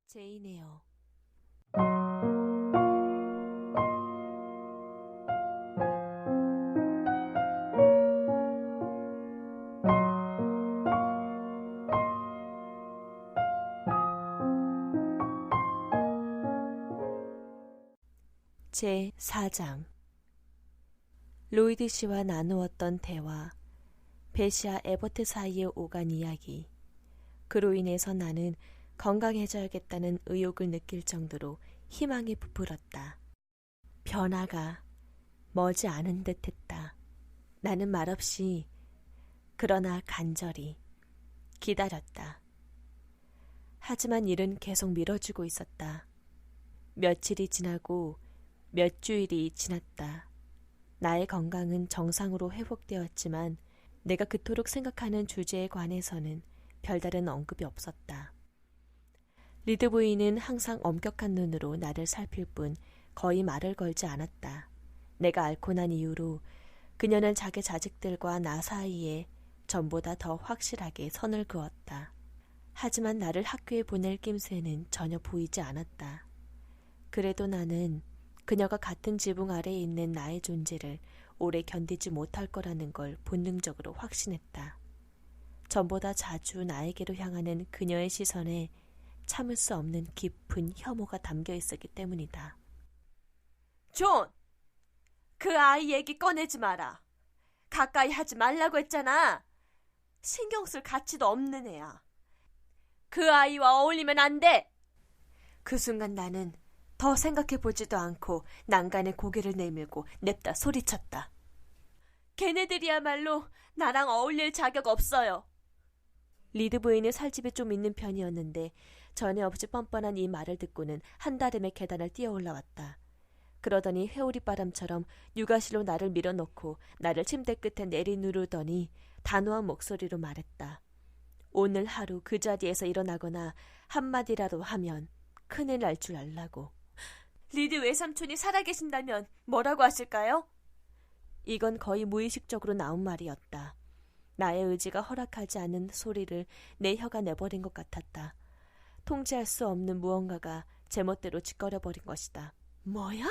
제인에어. 제4장. 로이드 씨와 나누었던 대화, 배시와 에버트 사이에 오간 이야기. 그로 인해서 나는 건강해져야겠다는 의욕을 느낄 정도로 희망이 부풀었다. 변화가 머지 않은 듯했다. 나는 말없이 그러나 간절히 기다렸다. 하지만 일은 계속 미뤄지고 있었다. 며칠이 지나고 몇 주일이 지났다. 나의 건강은 정상으로 회복되었지만 내가 그토록 생각하는 주제에 관해서는 별다른 언급이 없었다. 리드 부인은 항상 엄격한 눈으로 나를 살필 뿐 거의 말을 걸지 않았다. 내가 앓고 난 이후로 그녀는 자기 자식들과 나 사이에 전보다 더 확실하게 선을 그었다. 하지만 나를 학교에 보낼 낌새는 전혀 보이지 않았다. 그래도 나는 그녀가 같은 지붕 아래에 있는 나의 존재를 오래 견디지 못할 거라는 걸 본능적으로 확신했다. 전보다 자주 나에게로 향하는 그녀의 시선에 참을 수 없는 깊은 혐오가 담겨 있었기 때문이다. 존! 그 아이 얘기 꺼내지 마라. 가까이 하지 말라고 했잖아. 신경 쓸 가치도 없는 애야. 그 아이와 어울리면 안 돼! 그 순간 나는 더 생각해보지도 않고 난간에 고개를 내밀고 냅다 소리쳤다. 걔네들이야말로 나랑 어울릴 자격 없어요. 리드 부인은 살집이 좀 있는 편이었는데 전에 없이 뻔뻔한 이 말을 듣고는 한다름에 계단을 뛰어 올라왔다. 그러더니 회오리 바람처럼 육아실로 나를 밀어넣고 나를 침대 끝에 내리누르더니 단호한 목소리로 말했다. 오늘 하루 그 자리에서 일어나거나 한마디라도 하면 큰일 날 줄 알라고. 리드 외삼촌이 살아계신다면 뭐라고 하실까요? 이건 거의 무의식적으로 나온 말이었다. 나의 의지가 허락하지 않는 소리를 내 혀가 내버린 것 같았다. 통제할 수 없는 무언가가 제멋대로 짓거려버린 것이다. 뭐야?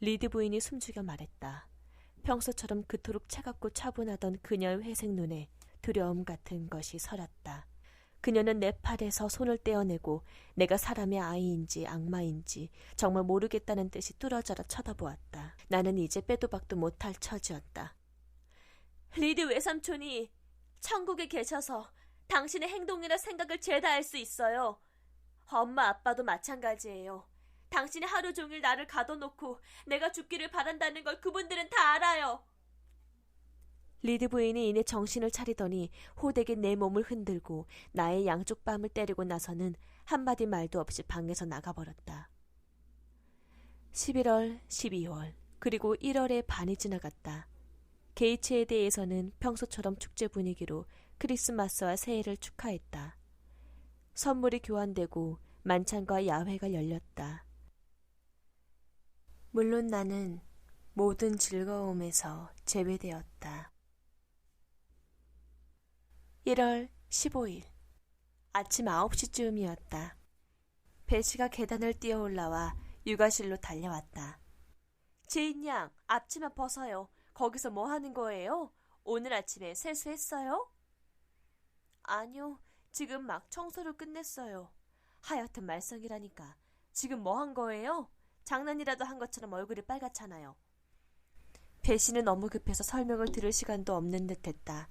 리드 부인이 숨죽여 말했다. 평소처럼 그토록 차갑고 차분하던 그녀의 회색 눈에 두려움 같은 것이 서렸다. 그녀는 내 팔에서 손을 떼어내고 내가 사람의 아이인지 악마인지 정말 모르겠다는 듯이 뚫어져라 쳐다보았다. 나는 이제 빼도 박도 못할 처지였다. 리드 외삼촌이 천국에 계셔서 당신의 행동이나 생각을 죄다 알 수 있어요. 엄마 아빠도 마찬가지예요. 당신이 하루 종일 나를 가둬놓고 내가 죽기를 바란다는 걸 그분들은 다 알아요. 리드 부인이 이내 정신을 차리더니 호되게 내 몸을 흔들고 나의 양쪽 뺨을 때리고 나서는 한마디 말도 없이 방에서 나가버렸다. 11월, 12월, 그리고 1월의 반이 지나갔다. 게이츠에 대해서는 평소처럼 축제 분위기로 크리스마스와 새해를 축하했다. 선물이 교환되고 만찬과 야회가 열렸다. 물론 나는 모든 즐거움에서 제외되었다. 1월 15일 아침 9시쯤이었다. 배시가 계단을 뛰어 올라와 육아실로 달려왔다. 제인 양, 앞치마 벗어요. 거기서 뭐 하는 거예요? 오늘 아침에 세수했어요? 아니요, 지금 막 청소를 끝냈어요. 하여튼 말썽이라니까. 지금 뭐 한 거예요? 장난이라도 한 것처럼 얼굴이 빨갛잖아요. 배시는 너무 급해서 설명을 들을 시간도 없는 듯했다.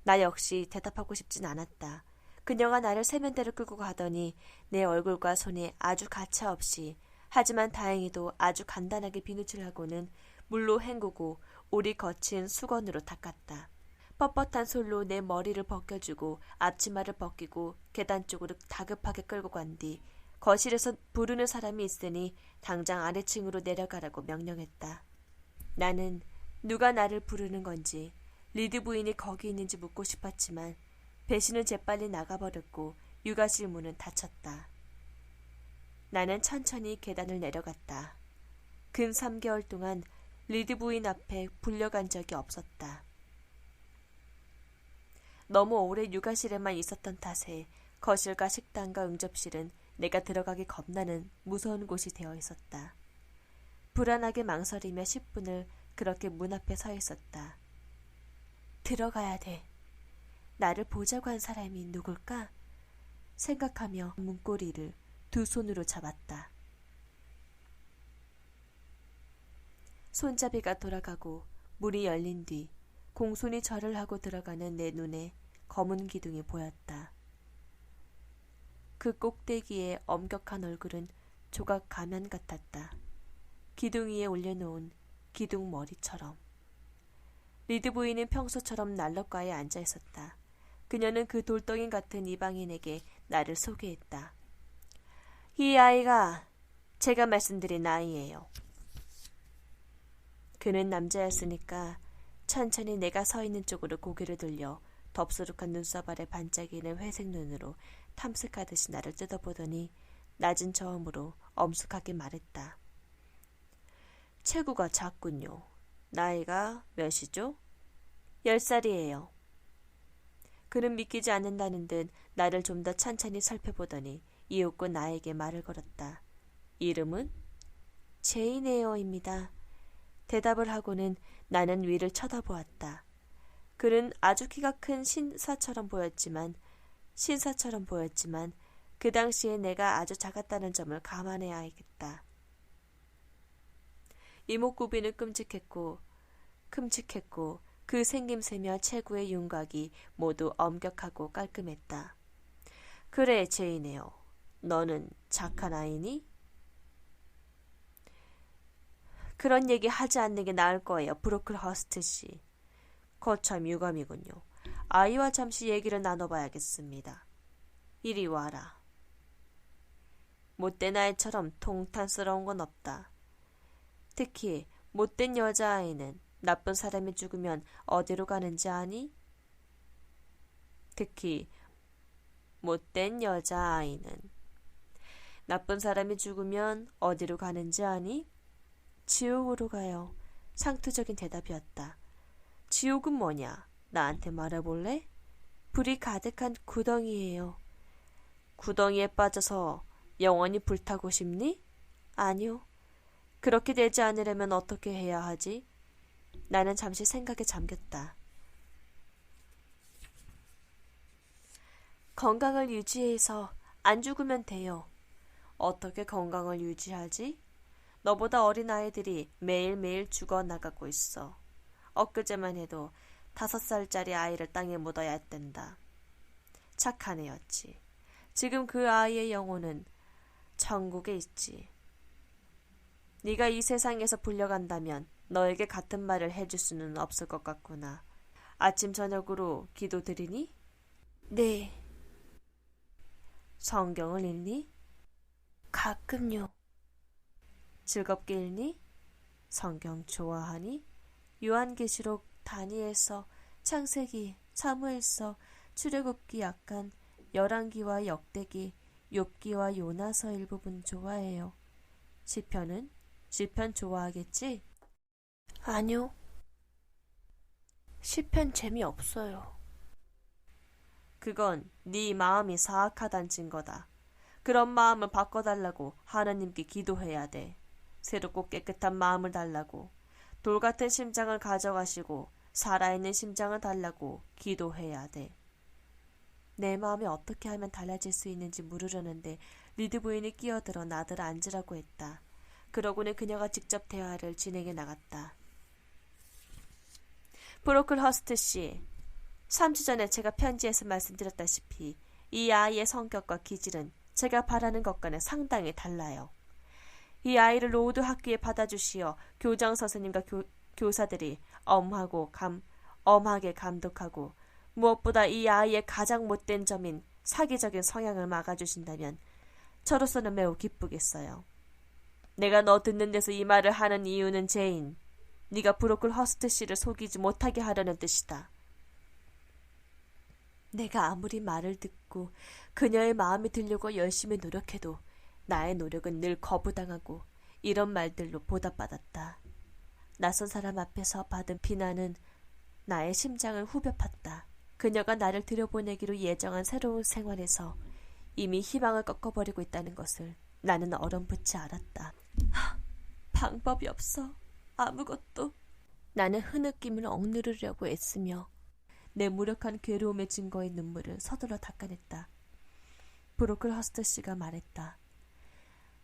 나 역시 대답하고 싶진 않았다. 그녀가 나를 세면대로 끌고 가더니 내 얼굴과 손에 아주 가차없이 하지만 다행히도 아주 간단하게 비누칠하고는 물로 헹구고 올이 거친 수건으로 닦았다. 뻣뻣한 솔로 내 머리를 벗겨주고 앞치마를 벗기고 계단 쪽으로 다급하게 끌고 간 뒤 거실에서 부르는 사람이 있으니 당장 아래층으로 내려가라고 명령했다. 나는 누가 나를 부르는 건지 리드 부인이 거기 있는지 묻고 싶었지만 배시는 재빨리 나가버렸고 육아실 문은 닫혔다. 나는 천천히 계단을 내려갔다. 근 3개월 동안 리드 부인 앞에 불려간 적이 없었다. 너무 오래 육아실에만 있었던 탓에 거실과 식당과 응접실은 내가 들어가기 겁나는 무서운 곳이 되어 있었다. 불안하게 망설이며 10분을 그렇게 문 앞에 서 있었다. 들어가야 돼. 나를 보자고 한 사람이 누굴까? 생각하며 문고리를 두 손으로 잡았다. 손잡이가 돌아가고 문이 열린 뒤 공손히 절을 하고 들어가는 내 눈에 검은 기둥이 보였다. 그 꼭대기의 엄격한 얼굴은 조각 가면 같았다. 기둥 위에 올려놓은 기둥 머리처럼. 리드 부인은 평소처럼 난로가에 앉아 있었다. 그녀는 그 돌덩이 같은 이방인에게 나를 소개했다. 이 아이가 제가 말씀드린 아이예요. 그는 남자였으니까 천천히 내가 서 있는 쪽으로 고개를 돌려 덥수룩한 눈썹 아래 반짝이는 회색 눈으로 탐색하듯이 나를 뜯어보더니 낮은 저음으로 엄숙하게 말했다. 체구가 작군요. 나이가 몇이죠? 10살이에요. 그는 믿기지 않는다는 듯 나를 좀 더 찬찬히 살펴보더니 이윽고 나에게 말을 걸었다. 이름은? 제인 에어입니다. 대답을 하고는 나는 위를 쳐다보았다. 그는 아주 키가 큰 신사처럼 보였지만 그 당시에 내가 아주 작았다는 점을 감안해야겠다. 이목구비는 큼직했고 그 생김새며 체구의 윤곽이 모두 엄격하고 깔끔했다. 그래, 제인에요. 너는 착한 아이니? 그런 얘기 하지 않는 게 나을 거예요, 브로클허스트 씨. 거참 유감이군요. 아이와 잠시 얘기를 나눠봐야겠습니다. 이리 와라. 못된 아이처럼 통탄스러운 건 없다. 특히 못된 여자아이는 나쁜 사람이 죽으면 어디로 가는지 아니? 특히 못된 여자아이는 나쁜 사람이 죽으면 어디로 가는지 아니? 지옥으로 가요. 상투적인 대답이었다. 지옥은 뭐냐? 나한테 말해볼래? 불이 가득한 구덩이예요. 구덩이에 빠져서 영원히 불타고 싶니? 아니요. 그렇게 되지 않으려면 어떻게 해야 하지? 나는 잠시 생각에 잠겼다. 건강을 유지해서 안 죽으면 돼요. 어떻게 건강을 유지하지? 너보다 어린 아이들이 매일매일 죽어나가고 있어. 엊그제만 해도 5살짜리 아이를 땅에 묻어야 했단다. 착한 애였지. 지금 그 아이의 영혼은 천국에 있지. 네가 이 세상에서 불려간다면 너에게 같은 말을 해줄 수는 없을 것 같구나. 아침 저녁으로 기도드리니? 네. 성경을 읽니? 가끔요. 즐겁게 읽니? 성경 좋아하니? 요한계시록, 다니엘서, 창세기, 사무엘서, 출애굽기 약간, 열왕기와 역대기, 욥기와 요나서 일부분 좋아해요. 시편은? 시편 좋아하겠지? 아니요. 시편 재미없어요. 그건 네 마음이 사악하단 증거다. 그런 마음을 바꿔달라고 하나님께 기도해야 돼. 새롭고 깨끗한 마음을 달라고. 돌같은 심장을 가져가시고 살아있는 심장을 달라고 기도해야 돼. 내 마음이 어떻게 하면 달라질 수 있는지 물으려는데 리드 부인이 끼어들어 나더러 앉으라고 했다. 그러고는 그녀가 직접 대화를 진행해 나갔다. 브로클허스트 씨, 3주 전에 제가 편지에서 말씀드렸다시피 이 아이의 성격과 기질은 제가 바라는 것과는 상당히 달라요. 이 아이를 로우드 학교에 받아주시어 교장 선생님과 교사들이 엄하게 감독하고 무엇보다 이 아이의 가장 못된 점인 사기적인 성향을 막아주신다면 저로서는 매우 기쁘겠어요. 내가 너 듣는 데서 이 말을 하는 이유는 제인, 네가 브로클허스트 씨를 속이지 못하게 하려는 뜻이다. 내가 아무리 말을 듣고 그녀의 마음에 들려고 열심히 노력해도 나의 노력은 늘 거부당하고 이런 말들로 보답받았다. 낯선 사람 앞에서 받은 비난은 나의 심장을 후벼 팠다. 그녀가 나를 들여보내기로 예정한 새로운 생활에서 이미 희망을 꺾어버리고 있다는 것을 나는 어렴풋이 알았다. 방법이 없어. 아무것도. 나는 흐느낌을 억누르려고 애쓰며 내 무력한 괴로움의 증거인 눈물을 서둘러 닦아냈다. 브로클허스트 씨가 말했다.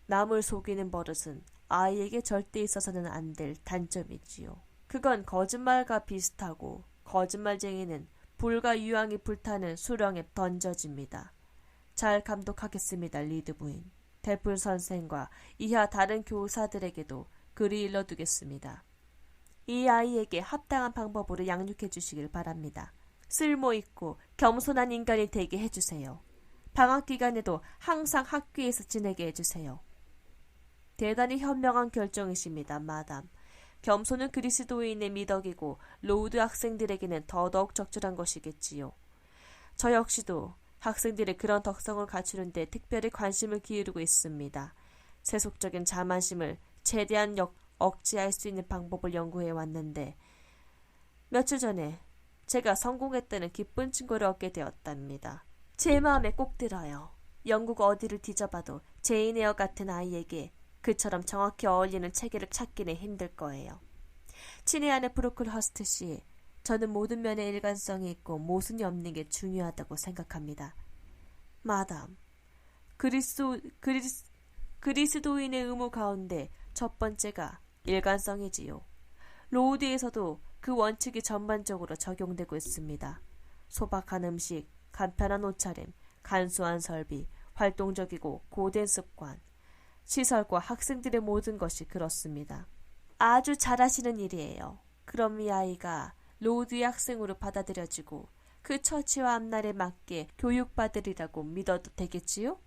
남을 속이는 버릇은 아이에게 절대 있어서는 안 될 단점이지요. 그건 거짓말과 비슷하고 거짓말쟁이는 불과 유황이 불타는 수렁에 던져집니다. 잘 감독하겠습니다, 리드 부인. 델플 선생과 이하 다른 교사들에게도 그리 일러두겠습니다. 이 아이에게 합당한 방법으로 양육해 주시길 바랍니다. 쓸모있고 겸손한 인간이 되게 해주세요. 방학 기간에도 항상 학교에서 지내게 해주세요. 대단히 현명한 결정이십니다, 마담. 겸손은 그리스도인의 미덕이고 로우드 학생들에게는 더더욱 적절한 것이겠지요. 저 역시도 학생들의 그런 덕성을 갖추는 데 특별히 관심을 기울이고 있습니다. 세속적인 자만심을 최대한 억제할 수 있는 방법을 연구해 왔는데 며칠 전에 제가 성공했다는 기쁜 증거를 얻게 되었답니다. 제 마음에 꼭 들어요. 영국 어디를 뒤져봐도 제인 에어 같은 아이에게 그처럼 정확히 어울리는 체계를 찾기는 힘들 거예요. 친애하는 브로클허스트 씨, 저는 모든 면에 일관성이 있고 모순이 없는 게 중요하다고 생각합니다. 마담, 그리스도인의 의무 가운데 첫 번째가 일관성이지요. 로우드에서도 그 원칙이 전반적으로 적용되고 있습니다. 소박한 음식, 간편한 옷차림, 간소한 설비, 활동적이고 고된 습관, 시설과 학생들의 모든 것이 그렇습니다. 아주 잘하시는 일이에요. 그럼 이 아이가 로우드의 학생으로 받아들여지고 그 처치와 앞날에 맞게 교육받으리라고 믿어도 되겠지요?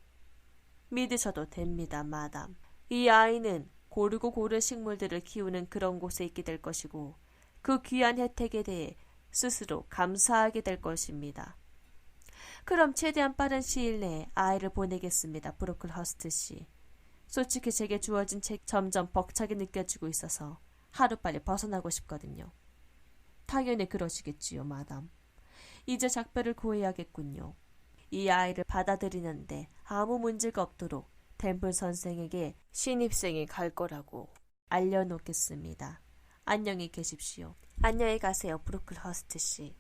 믿으셔도 됩니다, 마담. 이 아이는 고르고 고른 식물들을 키우는 그런 곳에 있게 될 것이고 그 귀한 혜택에 대해 스스로 감사하게 될 것입니다. 그럼 최대한 빠른 시일 내에 아이를 보내겠습니다, 브로클허스트 씨. 솔직히 제게 주어진 책 점점 벅차게 느껴지고 있어서 하루빨리 벗어나고 싶거든요. 당연히 그러시겠지요, 마담. 이제 작별을 구해야겠군요. 이 아이를 받아들이는데 아무 문제가 없도록 템플 선생에게 신입생이 갈 거라고 알려놓겠습니다. 안녕히 계십시오. 안녕히 가세요, 브로클허스트 씨.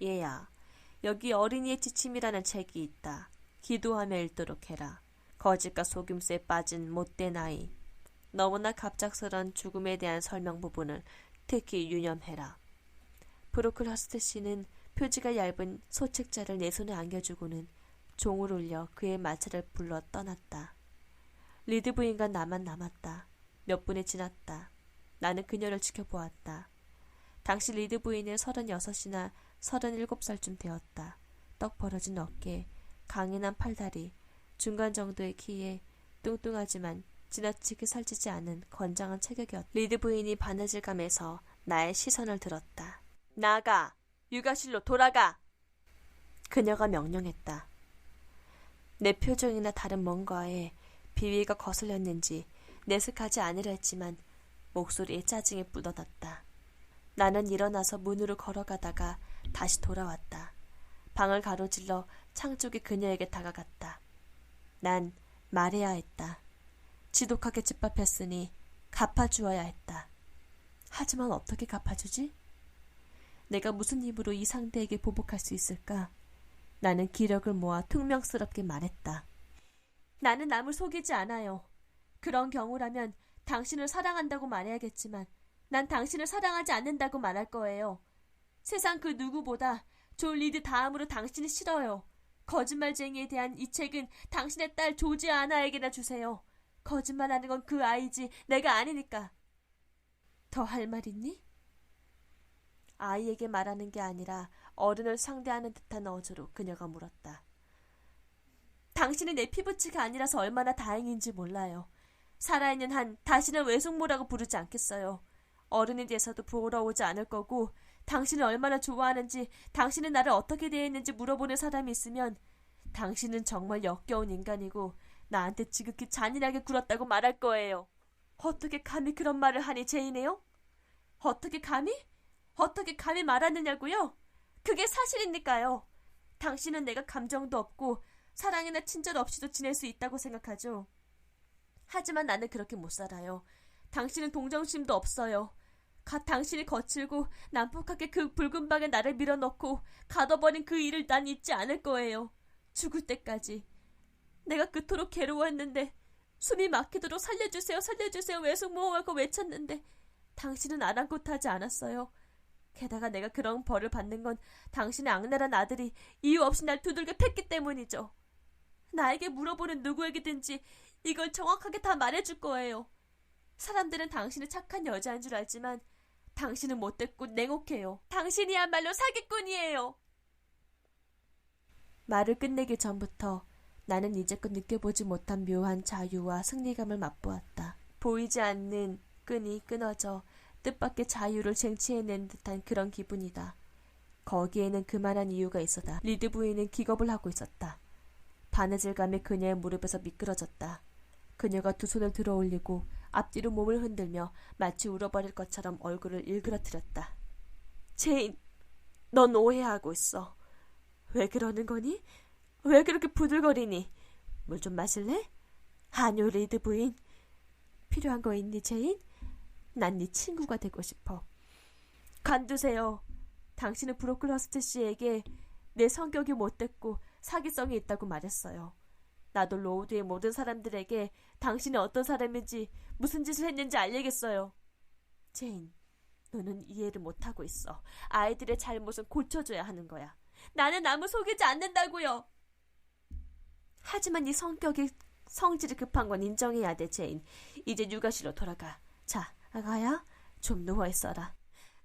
얘야, 여기 어린이의 지침이라는 책이 있다. 기도하며 읽도록 해라. 거짓과 속임수에 빠진 못된 아이. 너무나 갑작스런 죽음에 대한 설명 부분을 특히 유념해라. 브로클허스트 씨는 표지가 얇은 소책자를 내 손에 안겨주고는 종을 울려 그의 마차를 불러 떠났다. 리드 부인과 나만 남았다. 몇 분이 지났다. 나는 그녀를 지켜보았다. 당시 리드 부인은 36이나 37살쯤 되었다. 떡 벌어진 어깨, 강인한 팔다리, 중간 정도의 키에 뚱뚱하지만 지나치게 살찌지 않은 건장한 체격이었다. 리드 부인이 바느질 감에서 나의 시선을 들었다. 나가! 육아실로 돌아가! 그녀가 명령했다. 내 표정이나 다른 뭔가에 비위가 거슬렸는지 내색하지 않으려 했지만 목소리에 짜증이 묻어났다. 나는 일어나서 문으로 걸어가다가 다시 돌아왔다. 방을 가로질러 창 쪽에 그녀에게 다가갔다. 난 말해야 했다. 지독하게 짓밟혔으니 갚아주어야 했다. 하지만 어떻게 갚아주지? 내가 무슨 힘으로 이 상대에게 보복할 수 있을까? 나는 기력을 모아 퉁명스럽게 말했다. 나는 남을 속이지 않아요. 그런 경우라면 당신을 사랑한다고 말해야겠지만 난 당신을 사랑하지 않는다고 말할 거예요. 세상 그 누구보다 조 리드 다음으로 당신이 싫어요. 거짓말쟁이에 대한 이 책은 당신의 딸 조지 아나에게나 주세요. 거짓말하는 건 그 아이지 내가 아니니까. 더 할 말 있니? 아이에게 말하는 게 아니라 어른을 상대하는 듯한 어조로 그녀가 물었다. 당신이 내 피부치가 아니라서 얼마나 다행인지 몰라요. 살아있는 한 다시는 외숙모라고 부르지 않겠어요. 어른이 돼서도 보러 오지 않을 거고 당신을 얼마나 좋아하는지 당신은 나를 어떻게 대했는지 물어보는 사람이 있으면 당신은 정말 역겨운 인간이고 나한테 지극히 잔인하게 굴었다고 말할 거예요. 어떻게 감히 그런 말을 하니 제인이요? 어떻게 감히? 어떻게 감히 말하느냐고요? 그게 사실입니까요? 당신은 내가 감정도 없고 사랑이나 친절 없이도 지낼 수 있다고 생각하죠. 하지만 나는 그렇게 못 살아요. 당신은 동정심도 없어요. 당신이 거칠고 난폭하게 그 붉은 방에 나를 밀어넣고 가둬버린 그 일을 난 잊지 않을 거예요. 죽을 때까지. 내가 그토록 괴로워했는데 숨이 막히도록 살려주세요, 살려주세요 외숙모호하고 외쳤는데 당신은 아랑곳하지 않았어요. 게다가 내가 그런 벌을 받는 건 당신의 악랄한 아들이 이유 없이 날 두들겨 팼기 때문이죠. 나에게 물어보는 누구에게든지 이걸 정확하게 다 말해줄 거예요. 사람들은 당신이 착한 여자인 줄 알지만 당신은 못됐고 냉혹해요. 당신이야말로 사기꾼이에요. 말을 끝내기 전부터 나는 이제껏 느껴보지 못한 묘한 자유와 승리감을 맛보았다. 보이지 않는 끈이 끊어져 뜻밖의 자유를 쟁취해낸 듯한 그런 기분이다. 거기에는 그만한 이유가 있었다. 리드 부인은 기겁을 하고 있었다. 바느질감에 그녀의 무릎에서 미끄러졌다. 그녀가 두 손을 들어 올리고 앞뒤로 몸을 흔들며 마치 울어버릴 것처럼 얼굴을 일그러뜨렸다. 제인, 넌 오해하고 있어. 왜 그러는 거니? 왜 그렇게 부들거리니? 물 좀 마실래? 아니요, 리드 부인. 필요한 거 있니, 제인? 난 네 친구가 되고 싶어. 간두세요. 당신은 브로클러스트 씨에게 내 성격이 못됐고 사기성이 있다고 말했어요. 나도 로우드의 모든 사람들에게 당신이 어떤 사람인지 무슨 짓을 했는지 알리겠어요. 제인, 너는 이해를 못하고 있어. 아이들의 잘못은 고쳐줘야 하는 거야. 나는 남을 속이지 않는다고요. 하지만 네 성질이 급한 건 인정해야 돼, 제인. 이제 육아실로 돌아가. 자, 아가야, 좀 누워있어라.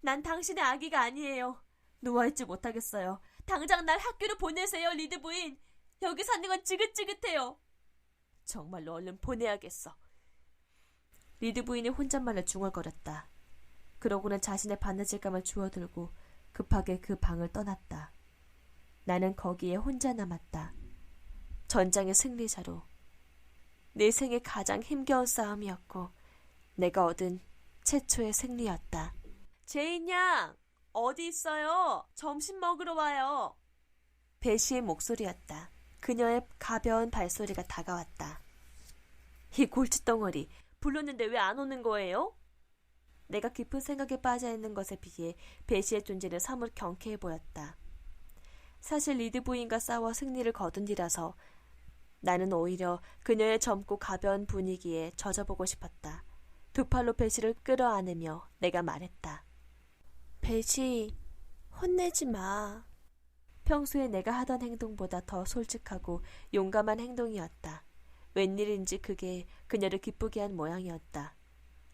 난 당신의 아기가 아니에요. 누워있지 못하겠어요. 당장 날 학교로 보내세요, 리드 부인. 여기 사는 건 지긋지긋해요. 정말로 얼른 보내야겠어. 리드 부인이 혼잣말로 중얼거렸다. 그러고는 자신의 바느질감을 주워들고 급하게 그 방을 떠났다. 나는 거기에 혼자 남았다. 전장의 승리자로. 내 생애 가장 힘겨운 싸움이었고 내가 얻은 최초의 승리였다. 제인 양, 어디 있어요? 점심 먹으러 와요. 베시의 목소리였다. 그녀의 가벼운 발소리가 다가왔다. 이 골칫덩어리, 불렀는데 왜 안 오는 거예요? 내가 깊은 생각에 빠져있는 것에 비해 베시의 존재는 사뭇 경쾌해 보였다. 사실 리드 부인과 싸워 승리를 거둔 뒤라서 나는 오히려 그녀의 젊고 가벼운 분위기에 젖어보고 싶었다. 두 팔로 베시를 끌어안으며 내가 말했다. 베시, 혼내지 마. 평소에 내가 하던 행동보다 더 솔직하고 용감한 행동이었다. 웬일인지 그게 그녀를 기쁘게 한 모양이었다.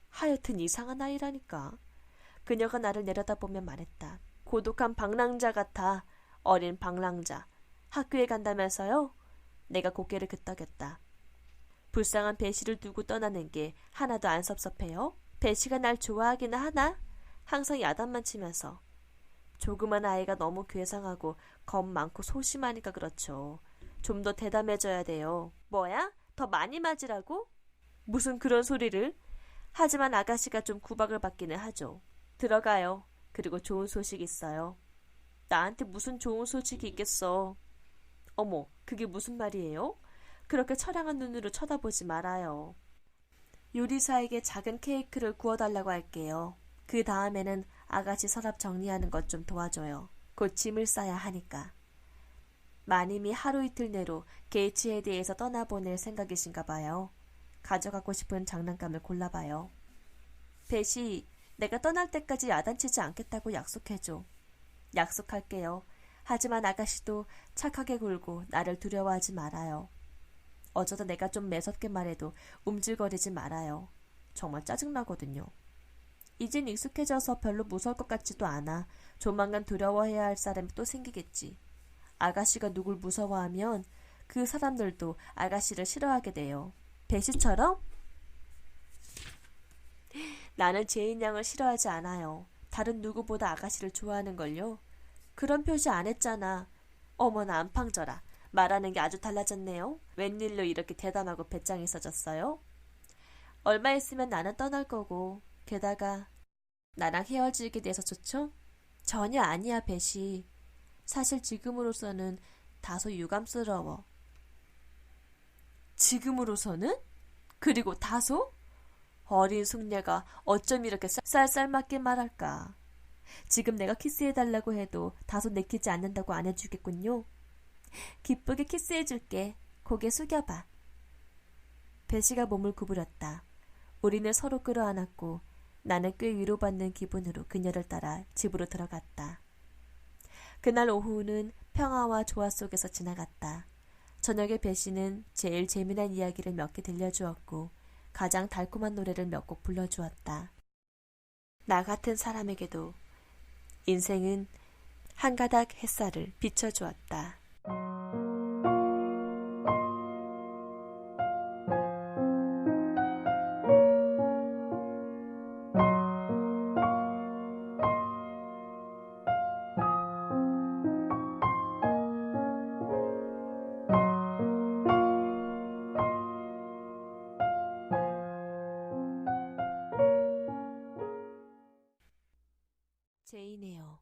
하여튼 이상한 아이라니까. 그녀가 나를 내려다보며 말했다. 고독한 방랑자 같아. 어린 방랑자. 학교에 간다면서요? 내가 고개를 끄덕였다. 불쌍한 베시를 두고 떠나는 게 하나도 안 섭섭해요? 베시가 날 좋아하기나 하나? 항상 야단만 치면서. 조그만 아이가 너무 괴상하고 겁 많고 소심하니까 그렇죠. 좀 더 대담해져야 돼요. 뭐야? 더 많이 맞으라고? 무슨 그런 소리를? 하지만 아가씨가 좀 구박을 받기는 하죠. 들어가요. 그리고 좋은 소식 있어요. 나한테 무슨 좋은 소식이 있겠어. 어머, 그게 무슨 말이에요? 그렇게 처량한 눈으로 쳐다보지 말아요. 요리사에게 작은 케이크를 구워달라고 할게요. 그 다음에는 아가씨 서랍 정리하는 것 좀 도와줘요. 곧 짐을 싸야 하니까. 마님이 하루 이틀 내로 게이츠에 대해서 떠나보낼 생각이신가 봐요. 가져가고 싶은 장난감을 골라봐요. 베시, 내가 떠날 때까지 야단치지 않겠다고 약속해줘. 약속할게요. 하지만 아가씨도 착하게 굴고 나를 두려워하지 말아요. 어쩌다 내가 좀 매섭게 말해도 움찔거리지 말아요. 정말 짜증나거든요. 이젠 익숙해져서 별로 무서울 것 같지도 않아. 조만간 두려워해야 할 사람이 또 생기겠지. 아가씨가 누굴 무서워하면 그 사람들도 아가씨를 싫어하게 돼요. 베시처럼? 나는 제인 양을 싫어하지 않아요. 다른 누구보다 아가씨를 좋아하는걸요. 그런 표시 안 했잖아. 어머나 안팡져라. 말하는 게 아주 달라졌네요. 웬일로 이렇게 대담하고 배짱 있어졌어요? 얼마 있으면 나는 떠날 거고 게다가 나랑 헤어지게 돼서 좋죠? 전혀 아니야, 베시. 사실 지금으로서는 다소 유감스러워. 지금으로서는? 그리고 다소? 어린 숙녀가 어쩜 이렇게 쌀쌀맞게 말할까? 지금 내가 키스해달라고 해도 다소 내키지 않는다고 안 해주겠군요. 기쁘게 키스해줄게. 고개 숙여봐. 배시가 몸을 구부렸다. 우리는 서로 끌어안았고 나는 꽤 위로받는 기분으로 그녀를 따라 집으로 들어갔다. 그날 오후는 평화와 조화 속에서 지나갔다. 저녁에 배시는 제일 재미난 이야기를 몇 개 들려주었고 가장 달콤한 노래를 몇 곡 불러주었다. 나 같은 사람에게도 인생은 한 가닥 햇살을 비춰주었다. 제인 에어